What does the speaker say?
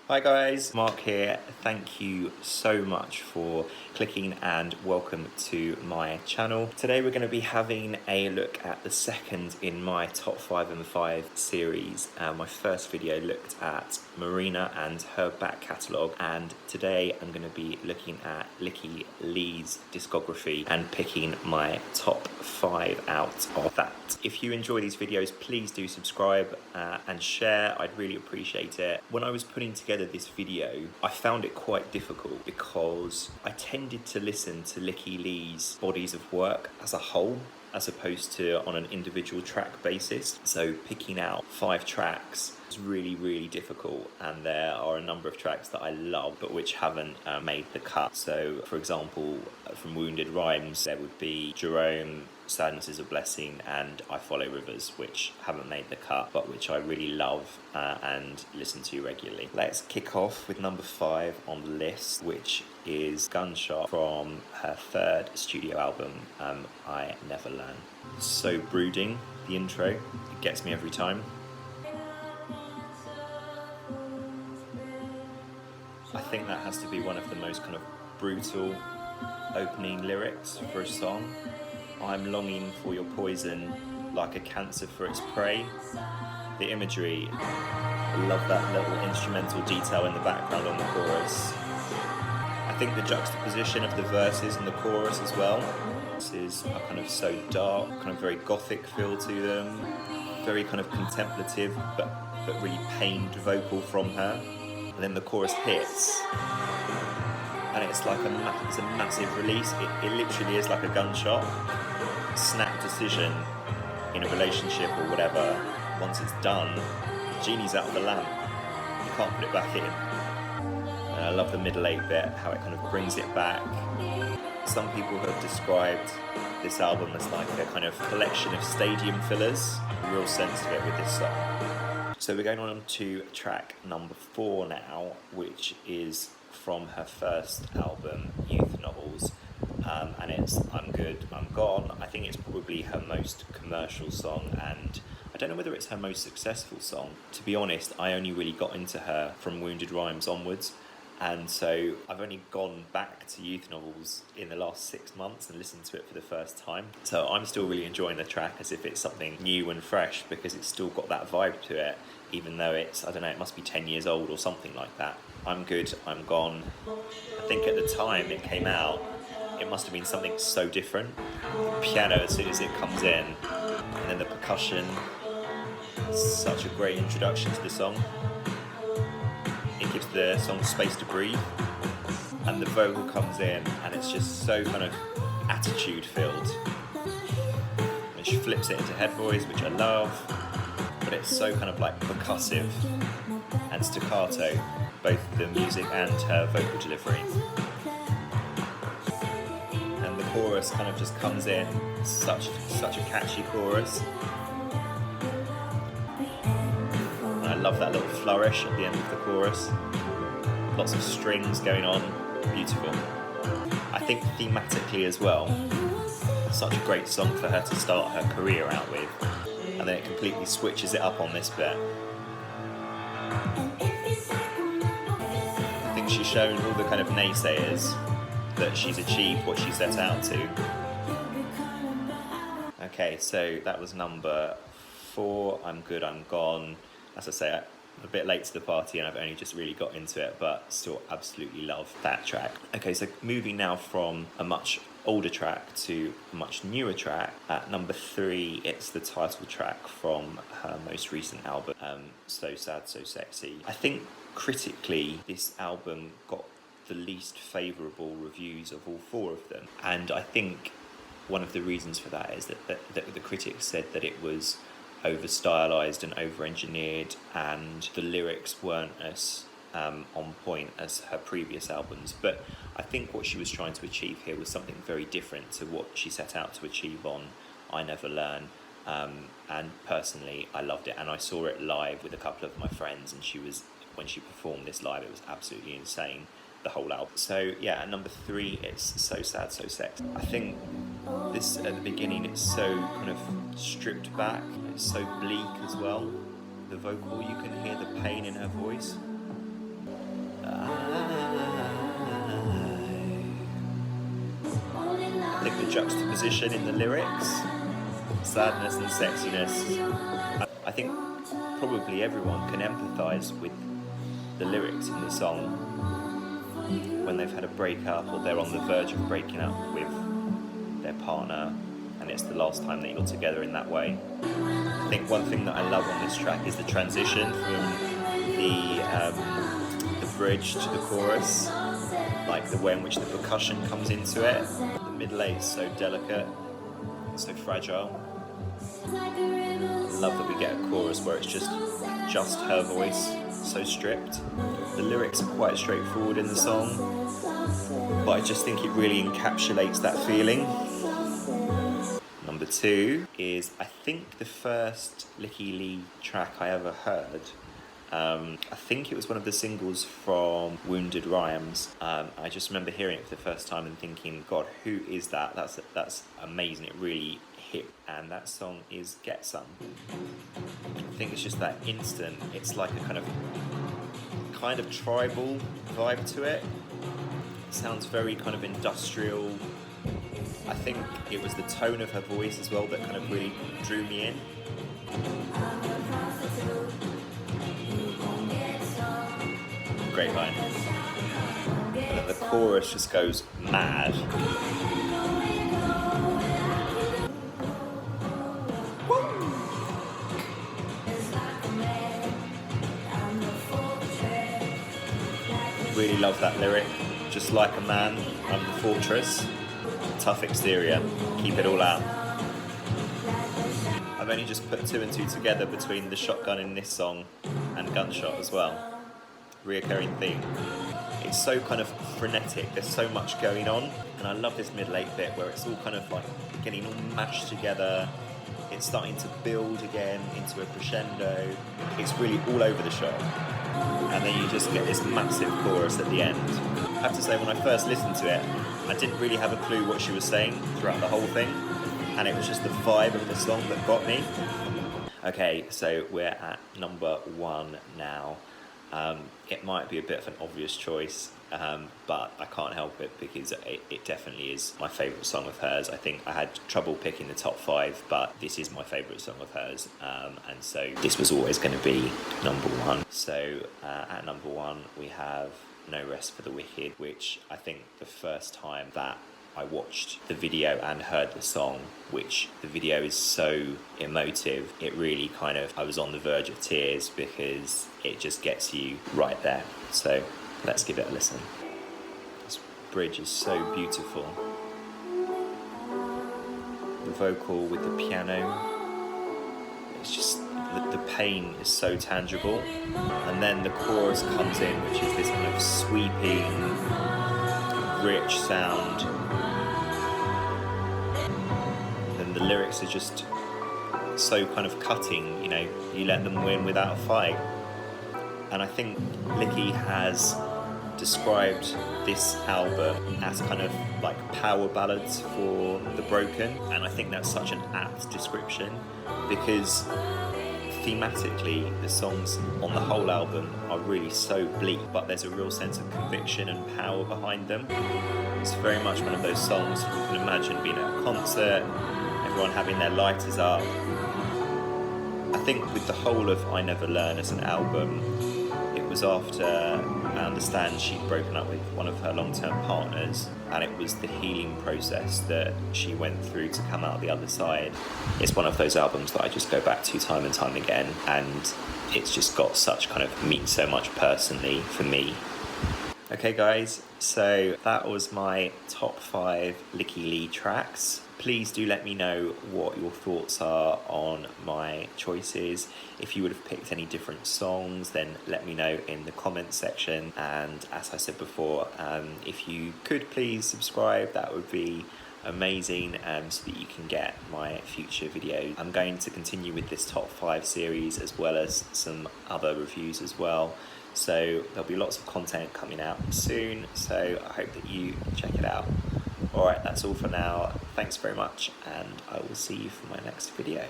Hi guys, Mark here. Thank you so much for clicking and welcome to my channel. Today we're going to be having a look at the second in my top 5 and 5 series. My first video looked at Marina and her back catalogue, and today I'm going to be looking at Lykke Li's discography and picking my top 5 out of that. If you enjoy these videos, please do subscribe and share. I'd really appreciate it. When I was putting together this video, I found it quite difficult because I tended to listen to Lykke Li's bodies of work as a whole, as opposed to on an individual track basis. So picking out 5 tracks is really difficult, and there are a number of tracks that I love but which haven't made the cut. So for example, from Wounded Rhymes there would be Jerome, Sadness is a Blessing, and I Follow Rivers, which haven't made the cut but which I really love and listen to regularly. Let's kick off with number 5 on the list, which is Gunshot from her 3rd studio album, I Never Learn. It's so brooding, the intro, it gets me every time. I think that has to be one of the most kind of brutal opening lyrics for a song. I'm longing for your poison like a cancer for its prey. The imagery, I love that little instrumental detail in the background on the chorus. I think the juxtaposition of the verses and the chorus as well. Verses are kind of so dark, kind of very gothic feel to them, very kind of contemplative but really pained vocal from her. And then the chorus hits, and it's like a massive release. It literally is like a gunshot. Snap decision in a relationship or whatever. Once it's done, the genie's out of the lamp. You can't put it back in. And I love the middle 8 bit, how it kind of brings it back. Some people have described this album as like a kind of collection of stadium fillers. A real sense of it with this song. So we're going on to track number 4 now, which is from her first album, Youth Novels, and it's I'm Good, I'm Gone. I think it's probably her most commercial song, and I don't know whether it's her most successful song. To be honest, I only really got into her from Wounded Rhymes onwards, and so I've only gone back to Youth Novels in the last 6 months and listened to it for the first time. So I'm still really enjoying the track as if it's something new and fresh, because it's still got that vibe to it, even though it's, I don't know, it must be 10 years old or something like that. I'm Good, I'm Gone. I think at the time it came out, it must have been something so different. The piano as soon as it comes in, and then the percussion. Such a great introduction to the song. It gives the song space to breathe, and the vocal comes in and it's just so kind of attitude filled. And she flips it into head voice, which I love, but it's so kind of like percussive and staccato, both the music and her vocal delivery. And the chorus kind of just comes in, such a catchy chorus. I love that little flourish at the end of the chorus. Lots of strings going on, beautiful. I think thematically as well, such a great song for her to start her career out with, and then it completely switches it up on this bit. I think she's shown all the kind of naysayers that she's achieved what she set out to. Okay, so that was number 4, I'm Good, I'm Gone. As I say, I'm a bit late to the party and I've only just really got into it, but still absolutely love that track. Okay, so moving now from a much older track to a much newer track. At number 3, it's the title track from her most recent album, So Sad, So Sexy. I think critically, this album got the least favourable reviews of all 4 of them. And I think one of the reasons for that is that the critics said that it was over-stylized and over-engineered, and the lyrics weren't as on point as her previous albums. But I think what she was trying to achieve here was something very different to what she set out to achieve on I Never Learn. And personally, I loved it, and I saw it live with a couple of my friends, and when she performed this live, it was absolutely insane, the whole album. So yeah, at number 3, it's So Sad, So Sexy. I think this, at the beginning, it's so kind of stripped back, it's so bleak as well. The vocal, you can hear the pain in her voice. think the juxtaposition in the lyrics, sadness and sexiness, I think probably everyone can empathise with the lyrics in the song when they've had a breakup or they're on the verge of breaking up with their partner and it's the last time that you're together in that way. I think one thing that I love on this track is the transition from the bridge to the chorus, like the way in which the percussion comes into it. The middle eight is so delicate, so fragile. I love that we get a chorus where it's just her voice, so stripped. The lyrics are quite straightforward in the song, but I just think it really encapsulates that feeling. Number 2 is, I think, the first Lykke Li track I ever heard. I think it was one of the singles from Wounded Rhymes. I just remember hearing it for the first time and thinking, God, who is that? That's amazing. It really hit. And that song is Get Some. I think it's just that instant. It's like a kind of tribal vibe to it. It sounds very kind of industrial. I think it was the tone of her voice as well that kind of really drew me in. Great line. And then the chorus just goes mad. Really love that lyric. Just like a man, I'm the fortress. Tough exterior, keep it all out. I've only just put 2 and 2 together between the shotgun in this song and gunshot as well. Reoccurring theme. It's so kind of frenetic, there's so much going on, and I love this middle 8 bit where it's all kind of like getting all mashed together. It's starting to build again into a crescendo. It's really all over the shop. And then you just get this massive chorus at the end. I have to say, when I first listened to it, I didn't really have a clue what she was saying throughout the whole thing, and it was just the vibe of the song that got me. Okay, so we're at number 1 now. It might be a bit of an obvious choice, but I can't help it because it definitely is my favourite song of hers. I think I had trouble picking the top 5, but this is my favourite song of hers, and so this was always going to be number 1. So at number 1 we have No Rest for the Wicked, which I think the first time that I watched the video and heard the song, which the video is so emotive, it really I was on the verge of tears because it just gets you right there. So let's give it a listen. This bridge is so beautiful. The vocal with the piano, it's just, the pain is so tangible. And then the chorus comes in, which is this kind of sweeping, rich sound. And the lyrics are just so kind of cutting, you know, you let them win without a fight. And I think Lykke has described this album as kind of like power ballads for the broken, and I think that's such an apt description because thematically the songs on the whole album are really so bleak, but there's a real sense of conviction and power behind them. It's very much one of those songs you can imagine being at a concert, everyone having their lighters up. I think with the whole of I Never Learn as an album, it was after, I understand, she'd broken up with one of her long-term partners, and it was the healing process that she went through to come out the other side. It's one of those albums that I just go back to time and time again, and it's just got such kind of means so much personally for me. Okay guys, so that was my top 5 Lykke Li tracks. Please do let me know what your thoughts are on my choices. If you would have picked any different songs, then let me know in the comments section. And as I said before, if you could please subscribe, that would be amazing, so that you can get my future videos. I'm going to continue with this top 5 series as well as some other reviews as well. So there'll be lots of content coming out soon, so I hope that you check it out. Alright, that's all for now. Thanks very much, and I will see you for my next video.